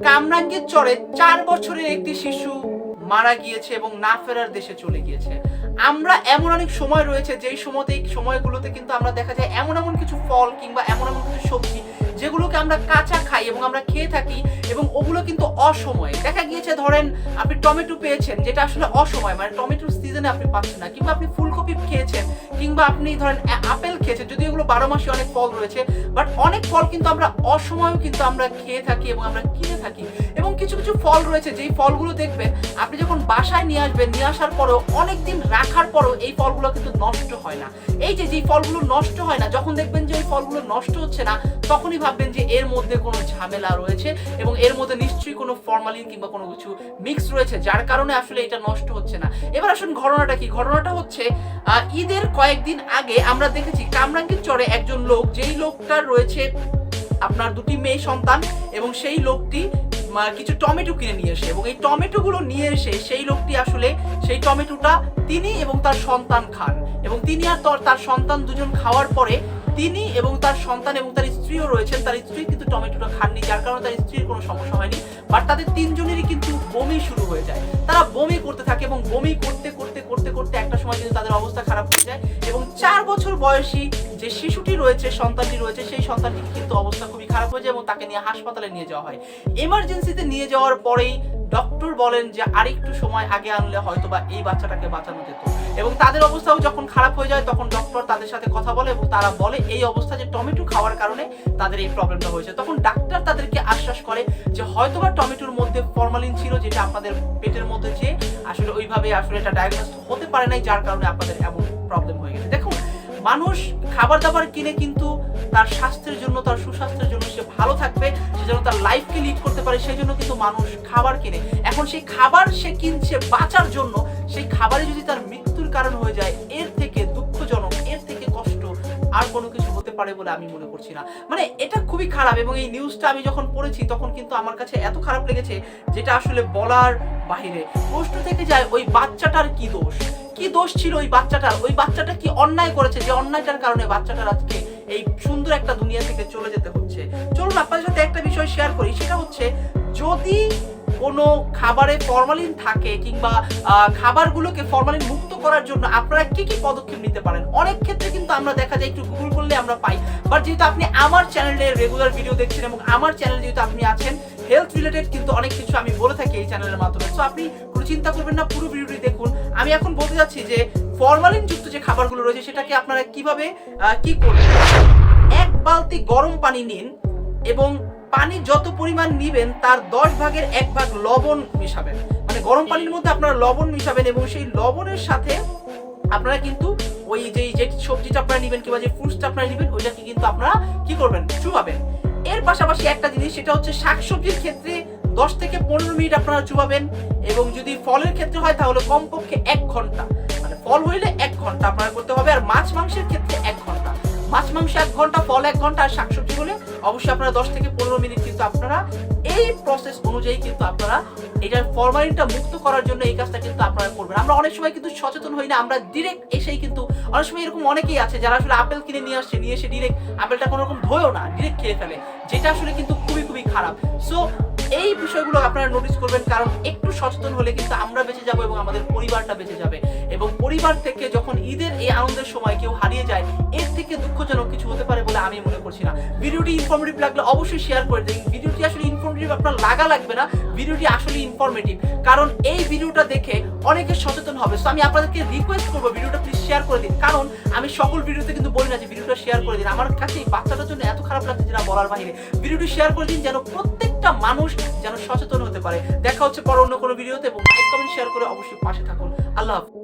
কামরাঙ্গীর চরে 4 বছরের একটি শিশু মারা গিয়েছে এবং না ফেরার দেশে চলে গিয়েছে। আমরা এমন অনেক সময় রয়েছে যেই সময়গুলোতে কিন্তু আমরা দেখা যায় এমন কিছু ফল কিংবা এমন কিছু সবজি যেগুলোকে আমরা কাঁচা খাই এবং আমরা খেয়ে থাকি এবং ওগুলো কিন্তু অসময়ে। দেখা গিয়েছে ধরেন আপনি টমেটো পেয়েছেন যেটা আসলে অসময়, মানে টমেটোর সিজনে আপনি পাচ্ছেন না, কিংবা আপনি ফুলকপি খেয়েছেন, কিংবা আপনি ধরেন আপেল খেয়েছেন, যদিও এগুলো 12 মাসে অনেক ফল রয়েছে, বাট অনেক ফল কিন্তু আমরা অসময়েও কিন্তু আমরা খেয়ে থাকি এবং আমরা কিনে থাকি। এবং কিছু ফল রয়েছে যেই ফলগুলো দেখবেন আপনি যখন বাসায় নিয়ে আসবেন, নিয়ে আসার পরেও অনেকদিন রাখার পরেও এই ফলগুলো কিন্তু নষ্ট হয় না। এই যে ফলগুলো নষ্ট হয় না, যখন দেখবেন যে ওই ফলগুলো নষ্ট হচ্ছে না, তখনই ভাববেন যে এর মধ্যে কোনো ঝামেলা রয়েছে এবং এর মধ্যে নিশ্চয়ই কোনো ফরমালিন কিংবা কোনো কিছু মিক্স রয়েছে, যার কারণে আসলে এটা নষ্ট হচ্ছে না। এবার আসুন ঘটনাটা কি। ঘটনাটা হচ্ছে ঈদের কয়েকদিন আগে আমরা দেখেছি কামরাঙ্গীর চরে একজন লোক, যেই লোকটার রয়েছে আপনার 2টি মেয়ে সন্তান, এবং সেই লোকটি কিছু টমেটো কিনে নিয়ে এসে, এবং এই টমেটোগুলো নিয়ে এসে সেই লোকটি আসলে সেই টমেটোটা তিনি এবং তার সন্তান খান, এবং তিনি আর তার সন্তান দুজন খাওয়ার পরে তিনি এবং তার সন্তান এবং তার স্ত্রীও রয়েছেন, তার স্ত্রী কিন্তু টমেটোটা খাননি, যার কারণে তার স্ত্রীর কোনো সমস্যা হয়নি, বাট তাদের 3 জনেরই কিন্তু বমি শুরু হয়ে যায়। তারা বমি করতে থাকে এবং বমি করতে একটা সময় কিন্তু তাদের অবস্থা খারাপ হয়ে যায়, এবং 4 বছর বয়সী যে শিশুটি রয়েছে, সন্তানটি রয়েছে, সেই সন্তানটির কিন্তু অবস্থা খুবই খারাপ হয়ে যায় এবং তাকে নিয়ে হাসপাতালে নিয়ে যাওয়া হয়। এমার্জেন্সিতে নিয়ে যাওয়ার পরেই ডক্টর বলেন যে আরেকটু সময় আগে আনলে হয়তো বা এই বাচ্চাটাকে বাঁচানো যেত, এবং তাদের অবস্থাও যখন খারাপ হয়ে যায় তখন ডক্টর তাদের সাথে কথা বলে এবং তারা বলে এই অবস্থা যে টমেটো খাওয়ার কারণে তাদের এই প্রবলেমটা হয়েছে। তখন ডাক্তার তাদেরকে আশ্বাস করে যে হয়তোবা টমেটোর মধ্যে ফরমালিন ছিল, যেটা আপনাদের পেটের মধ্যে যে আসলে ওইভাবে আসলে এটা ডায়াগনোস হতে পারে নাই, যার কারণে আপনাদের এমন প্রবলেম হয়ে গেছে। দেখুন, মানুষ খাবার দাবার কিনে কিন্তু তার স্বাস্থ্যের জন্য, তার সুস্বাস্থ্যের জন্য, সে ভালো থাকবে, সে যেন তার লাইফকে লিড করতে পারে, সেই জন্য কিন্তু মানুষ খাবার কিনে। এখন সেই খাবার সে কিনছে বাঁচার জন্য, সেই খাবারে যদি তার মৃত্যুর কারণ হয়ে যায়, এর থেকে দুঃখজনক, এর থেকে কষ্ট আর কোনো কিছু হতে পারে বলে আমি মনে করছি না। মানে এটা খুবই খারাপ, এবং এই নিউজটা আমি যখন পড়েছি তখন কিন্তু আমার কাছে এত খারাপ লেগেছে যেটা আসলে বলার বাহিরে। প্রশ্ন থেকে যায় ওই বাচ্চাটার কি দোষ ছিল ওই বাচ্চাটার? ওই বাচ্চাটা কি অন্যায় করেছে যে অন্যায়টার কারণে বাচ্চাটার আজকে এই সুন্দর একটা দুনিয়া থেকে চলে যেতে হচ্ছে? চলুন আপনাদের সাথে একটা বিষয় শেয়ার করি, সেটা হচ্ছে যদি কোনো খাবারে ফরমালিন থাকে কিংবা খাবারগুলোকে ফরমালিন মুক্ত করার জন্য আপনারা কি পদক্ষেপ নিতে পারেন। অনেক ক্ষেত্রে কিন্তু আমরা দেখা যায় একটু গুগল করলে আমরা পাই, বাট যেহেতু আপনি আমার চ্যানেলে রেগুলার ভিডিও দেখছেন এবং আমার চ্যানেলে যেহেতু আপনি আছেন, হেলথ রিলেটেড কিন্তু অনেক কিছু আমি বলে থাকি এই চ্যানেলের মাধ্যমে, সো আপনি কোনো চিন্তা করবেন না, পুরো ভিডিওটি দেখুন। আমি এখন বলতে যাচ্ছি যে ফরমালিন যুক্ত যে খাবারগুলো রয়েছে সেটাকে আপনারা কিভাবে কি করবেন। 1 বালতি গরম পানি নিন এবং পানি যত পরিমাণ নিবেন তার 10 ভাগের 1 ভাগ লবণ মিশাবেন, মানে গরম পানির মধ্যে আপনারা লবণ মিশাবেন, এবং সেই লবণের সাথে আপনারা কিন্তু ওই যে সবজিটা আপনারা নেবেন কিংবা যে ফ্রুটসটা আপনারা নেবেন ওইটাকে কিন্তু আপনারা কি করবেন, চুবাবেন। এর পাশাপাশি একটা জিনিস, সেটা হচ্ছে শাকসবজির ক্ষেত্রে 10 থেকে 15 মিনিট আপনারা চুবাবেন, এবং যদি ফলের ক্ষেত্রে হয় তাহলে কমপক্ষে 1 ঘন্টা, মানে ফল হইলে 1 ঘন্টা আপনারা করতে হবে। আর মাছ মাংসের ক্ষেত্রে 1 ঘন্টা, মাছ মাংস 1 ঘন্টা, ফল 1 ঘন্টা, আর শাকসবজি হলে অবশ্যই আপনারা 10 থেকে 15 মিনিট কিন্তু আপনারা এই প্রসেস অনুযায়ী কিন্তু আপনারা এটার ফরমালিনটা মুক্ত করার জন্য এই কাজটা কিন্তু আপনারা করবেন। আমরা অনেক সময় কিন্তু সচেতন হই না, আমরা ডিরেক্ট এসেই কিন্তু অনেক সময় এরকম অনেকেই আছে যারা আসলে আপেল কিনে নিয়ে এসে ডিরেক্ট আপেলটা কোনো রকম ধোয়ও না, ডিরেক্ট খেয়ে ফেলে, যেটা আসলে কিন্তু খুবই খারাপ। সো এই বিষয়গুলো আপনারা নোটিস করবেন, কারণ একটু সচেতন হলে কিন্তু আমরা বেঁচে যাবো এবং আমাদের পরিবারটা বেঁচে যাবে। এবং পরিবার থেকে যখন ঈদের এই আনন্দের সময় কেউ হারিয়ে যায়, এর থেকে দুঃখজনক কিছু হতে পারে বলে আমি মনে করছি না। ভিডিওটি ইনফরমেটিভ লাগলে অবশ্যই শেয়ার করে দিন। ভিডিওটি আসলে ইনফরমেটিভ আপনার লাগবে না, ভিডিওটি আসলে ইনফরমেটিভ, কারণ এই ভিডিওটা দেখে অনেকে সচেতন হবে। সো আমি আপনাদেরকে রিকোয়েস্ট করবো ভিডিওটা প্লিজ শেয়ার করে দিন, কারণ আমি সকল ভিডিওতে কিন্তু বলি না যে ভিডিওটা শেয়ার করে দিন। আমার কাছে এই বাচ্চাটার জন্য এত খারাপ লাগছে যেটা বলার বাইরে। ভিডিওটি শেয়ার করে দিন যেন প্রত্যেকটা মানুষ যেন সচেতন হতে পারে। দেখা হচ্ছে পরে অন্য কোনো ভিডিওতে, এবং লাইক কমেন্ট শেয়ার করে অবশ্যই পাশে থাকুন। আল্লাহ হাফেজ।